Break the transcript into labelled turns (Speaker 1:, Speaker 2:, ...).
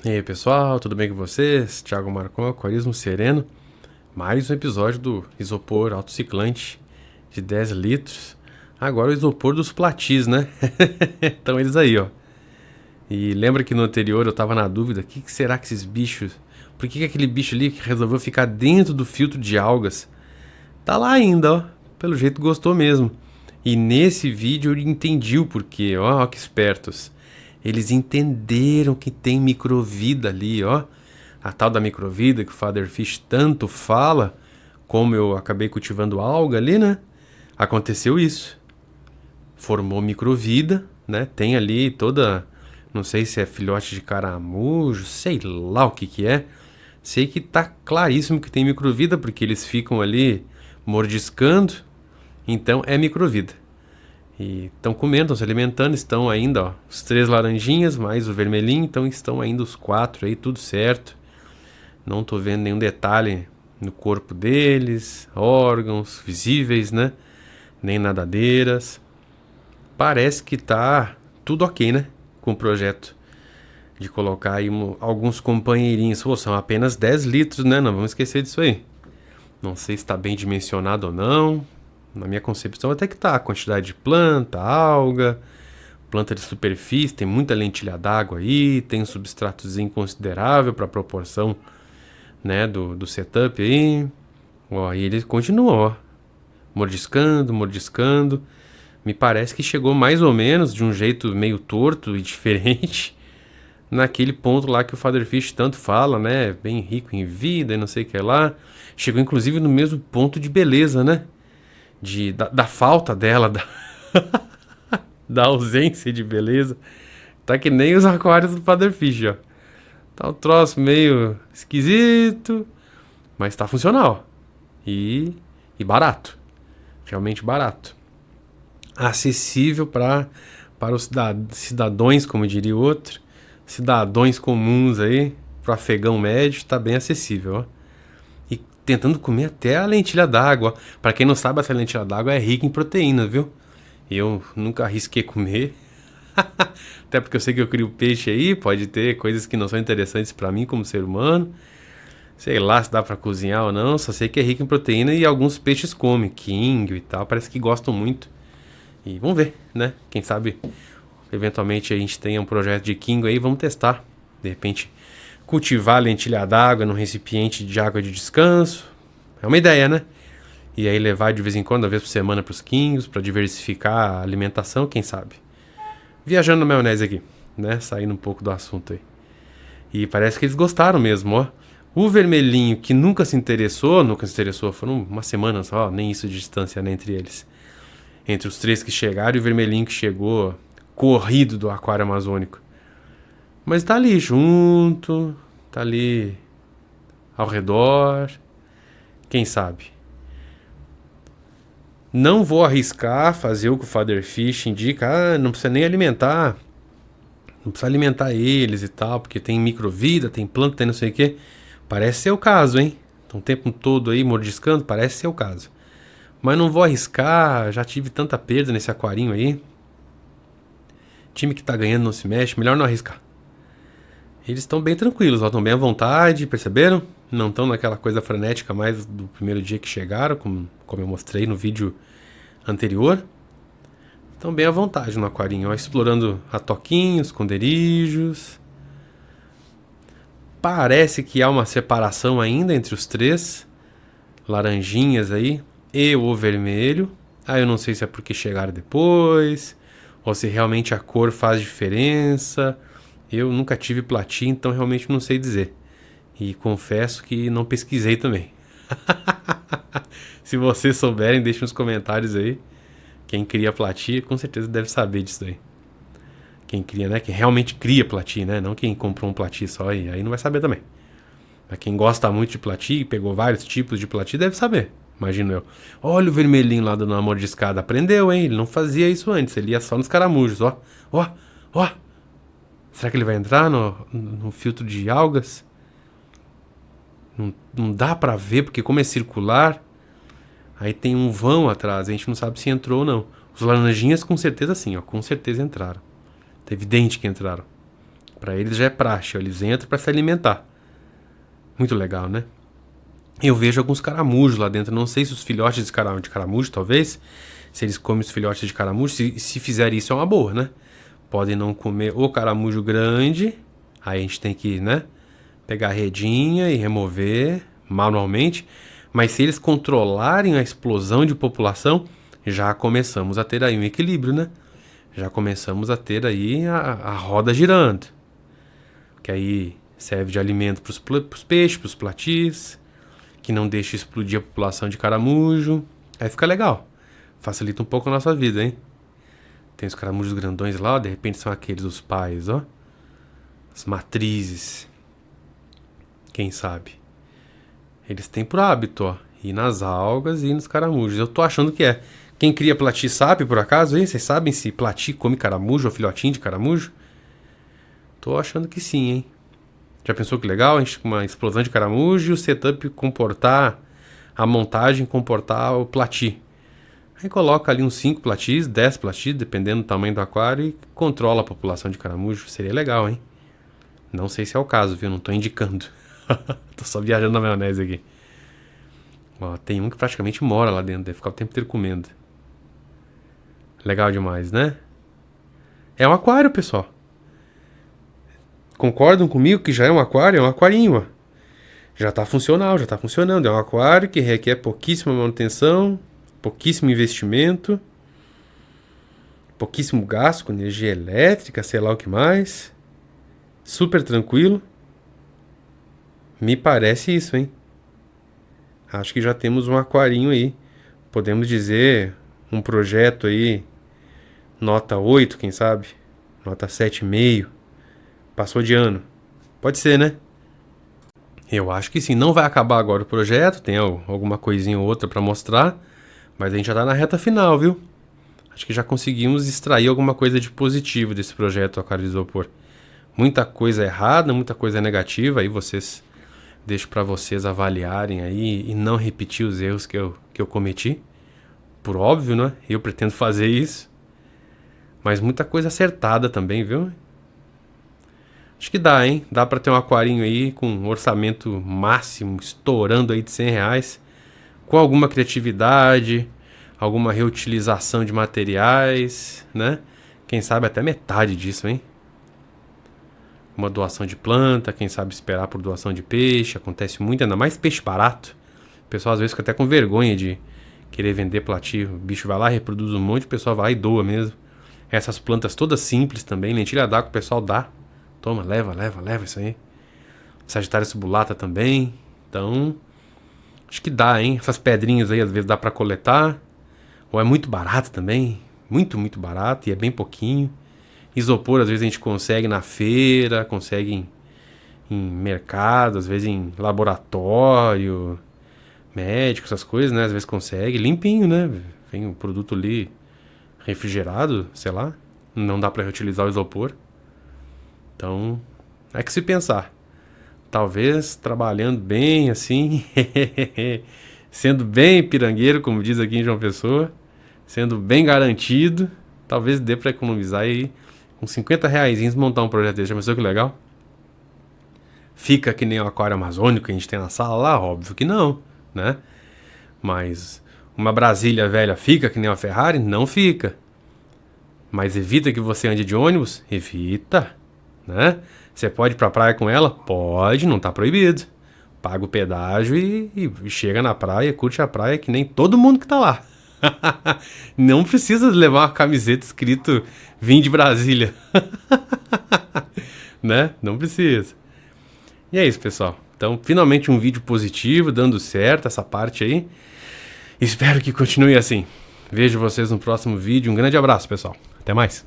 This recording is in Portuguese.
Speaker 1: E aí pessoal, tudo bem com vocês? Thiago Marcon, Aquarismo Sereno. Mais um episódio do isopor autociclante de 10 litros. Agora o isopor dos platis, né? Então eles aí, ó. E lembra que no anterior eu tava na dúvida, o que será que esses bichos... Por que aquele bicho ali que resolveu ficar dentro do filtro de algas? Tá lá ainda, ó. Pelo jeito gostou mesmo. E nesse vídeo eu entendi o porquê, ó, que espertos. Eles entenderam que tem microvida ali, ó. A tal da microvida que o Father Fish tanto fala, como eu acabei cultivando alga ali, né? Aconteceu isso. Formou microvida, né? Tem ali toda, não sei se é filhote de caramujo, sei lá o que que é. Sei que tá claríssimo que tem microvida porque eles ficam ali mordiscando, então é microvida. E estão comendo, estão se alimentando, estão ainda, ó, os 3 laranjinhas, mais o vermelhinho, então estão ainda os 4 aí, tudo certo. Não tô vendo nenhum detalhe no corpo deles, órgãos visíveis, né? Nem nadadeiras. Parece que tá tudo ok, né? Com o projeto de colocar aí alguns companheirinhos. Pô, são apenas 10 litros, né? Não vamos esquecer disso aí. Não sei se está bem dimensionado ou não. Na minha concepção até que tá. A quantidade de planta, alga, planta de superfície, tem muita lentilha d'água aí, tem um substratozinho considerável para a proporção, né, do setup aí. Ó, e ele continua, ó, mordiscando, mordiscando. Me parece que chegou mais ou menos de um jeito meio torto e diferente naquele ponto lá que o Father Fish tanto fala, né? Bem rico em vida e não sei o que lá. Chegou inclusive no mesmo ponto de beleza, né? Da falta dela, da ausência de beleza. Tá que nem os aquários do Father Fish, ó. Tá um troço meio esquisito, mas tá funcional. E barato. Realmente barato. Acessível para os cidadãos, como diria outro. Cidadãos comuns aí. Pro afegão médio, tá bem acessível, ó. E tentando comer até a lentilha d'água. Para quem não sabe, essa lentilha d'água é rica em proteína, viu? Eu nunca arrisquei comer. Até porque eu sei que eu crio peixe aí, pode ter coisas que não são interessantes para mim como ser humano. Sei lá se dá para cozinhar ou não, só sei que é rico em proteína e alguns peixes comem, king e tal, parece que gostam muito. E vamos ver, né? Quem sabe eventualmente a gente tenha um projeto de king aí, vamos testar. De repente cultivar lentilha d'água num recipiente de água de descanso. É uma ideia, né? E aí levar de vez em quando, uma vez por semana para os kings, para diversificar a alimentação, quem sabe. Viajando na maionese aqui, né? Saindo um pouco do assunto aí. E parece que eles gostaram mesmo, ó. O vermelhinho que nunca se interessou, foram uma semana só, nem isso de distância, né, entre eles. Entre os 3 que chegaram e o vermelhinho que chegou corrido do aquário amazônico. Mas tá ali junto, tá ali ao redor, quem sabe. Não vou arriscar fazer o que o Father Fish indica, não precisa nem alimentar. Não precisa alimentar eles e tal, porque tem microvida, tem planta, tem não sei o que. Parece ser o caso, hein? Então, o tempo todo aí mordiscando, parece ser o caso. Mas não vou arriscar, já tive tanta perda nesse aquarinho aí. Time que tá ganhando não se mexe, melhor não arriscar. Eles estão bem tranquilos, estão bem à vontade, perceberam? Não estão naquela coisa frenética mais do primeiro dia que chegaram, como eu mostrei no vídeo anterior. Estão bem à vontade no aquarinho, ó, explorando ratoquinhos, esconderijos. Parece que há uma separação ainda entre os 3 laranjinhas aí e o vermelho. Eu não sei se é porque chegaram depois ou se realmente a cor faz diferença. Eu nunca tive platina, então realmente não sei dizer. E confesso que não pesquisei também. Se vocês souberem, deixem nos comentários aí. Quem cria platina com certeza deve saber disso aí. Quem cria, né? Quem realmente cria platina, né? Não quem comprou um platina só e aí não vai saber também. Mas quem gosta muito de platina e pegou vários tipos de platina deve saber, imagino eu. Olha o vermelhinho lá dando uma mordiscada. Aprendeu, hein? Ele não fazia isso antes. Ele ia só nos caramujos, ó. Ó, ó. Será que ele vai entrar no filtro de algas? Não dá pra ver, porque como é circular, aí tem um vão atrás. A gente não sabe se entrou ou não. Os laranjinhas com certeza sim, ó. Com certeza entraram. É evidente que entraram. Para eles já é praxe, eles entram para se alimentar. Muito legal, né? Eu vejo alguns caramujos lá dentro. Não sei se os filhotes de caramujo, talvez, se eles comem os filhotes de caramujo. Se fizerem isso, é uma boa, né? Podem não comer o caramujo grande. Aí a gente tem que, né, pegar a redinha e remover manualmente. Mas se eles controlarem a explosão de população, já começamos a ter aí um equilíbrio, né? Já começamos a ter aí a roda girando. Que aí serve de alimento para os peixes, para os platis, que não deixa explodir a população de caramujo. Aí fica legal. Facilita um pouco a nossa vida, hein? Tem os caramujos grandões lá, ó, de repente são aqueles os pais, ó. As matrizes. Quem sabe? Eles têm por hábito, ó, ir nas algas e ir nos caramujos. Eu tô achando que é. Quem cria plati sabe, por acaso, hein? Vocês sabem se plati come caramujo ou filhotinho de caramujo? Tô achando que sim, hein? Já pensou que legal? Uma explosão de caramujo e o setup comportar, a montagem comportar o plati. Aí coloca ali uns 5 platis, 10 platis, dependendo do tamanho do aquário, e controla a população de caramujo. Seria legal, hein? Não sei se é o caso, viu? Não tô indicando. Tô só viajando na maionese aqui. Ó, tem um que praticamente mora lá dentro, deve ficar o tempo inteiro comendo. Legal demais, né? É um aquário, pessoal. Concordam comigo que já é um aquário? É um aquarinho, ó. Já tá funcional, já tá funcionando. É um aquário que requer pouquíssima manutenção, pouquíssimo investimento, pouquíssimo gasto com energia elétrica, sei lá o que mais. Super tranquilo. Me parece isso, hein? Acho que já temos um aquarinho aí. Podemos dizer um projeto aí, nota 8, quem sabe? Nota 7,5. Passou de ano. Pode ser, né? Eu acho que sim. Não vai acabar agora o projeto. Tem alguma coisinha ou outra pra mostrar. Mas a gente já tá na reta final, viu? Acho que já conseguimos extrair alguma coisa de positivo desse projeto Aquário de Isopor. Muita coisa errada, muita coisa negativa. Aí vocês... Deixo pra vocês avaliarem aí e não repetir os erros que eu cometi. Por óbvio, né? Eu pretendo fazer isso. Mas muita coisa acertada também, viu? Acho que dá, hein? Dá pra ter um aquarinho aí com um orçamento máximo, estourando aí de R$100, com alguma criatividade, alguma reutilização de materiais, né? Quem sabe até metade disso, hein? Uma doação de planta, quem sabe esperar por doação de peixe, acontece muito, ainda mais peixe barato. O pessoal às vezes fica até com vergonha de querer vender plati. O bicho vai lá, reproduz um monte, o pessoal vai lá e doa mesmo. Essas plantas todas simples também, lentilha d'água, o pessoal dá. Toma, leva isso aí. Sagitário subulata também. Então, acho que dá, hein? Essas pedrinhas aí às vezes dá pra coletar. Ou é muito barato também. Muito, muito barato e é bem pouquinho. Isopor às vezes a gente consegue na feira, consegue em mercado, às vezes em laboratório, médico, essas coisas, né? Às vezes consegue. Limpinho, né? Vem um produto ali refrigerado, sei lá. Não dá pra reutilizar o isopor. Então, é que se pensar. Talvez trabalhando bem assim, sendo bem pirangueiro, como diz aqui em João Pessoa, sendo bem garantido, talvez dê para economizar aí com R$50 montar um projeto desse. Já pensou que legal? Fica que nem o aquário amazônico que a gente tem na sala lá? Óbvio que não, né? Mas uma Brasília velha fica que nem uma Ferrari? Não fica. Mas evita que você ande de ônibus? Evita. Né? Você pode ir pra praia com ela? Pode, não tá proibido. Paga o pedágio e chega na praia, curte a praia que nem todo mundo que tá lá. Não precisa levar uma camiseta escrito Vim de Brasília. Né? Não precisa. E é isso, pessoal. Então, finalmente um vídeo positivo, dando certo essa parte aí. Espero que continue assim. Vejo vocês no próximo vídeo. Um grande abraço, pessoal. Até mais.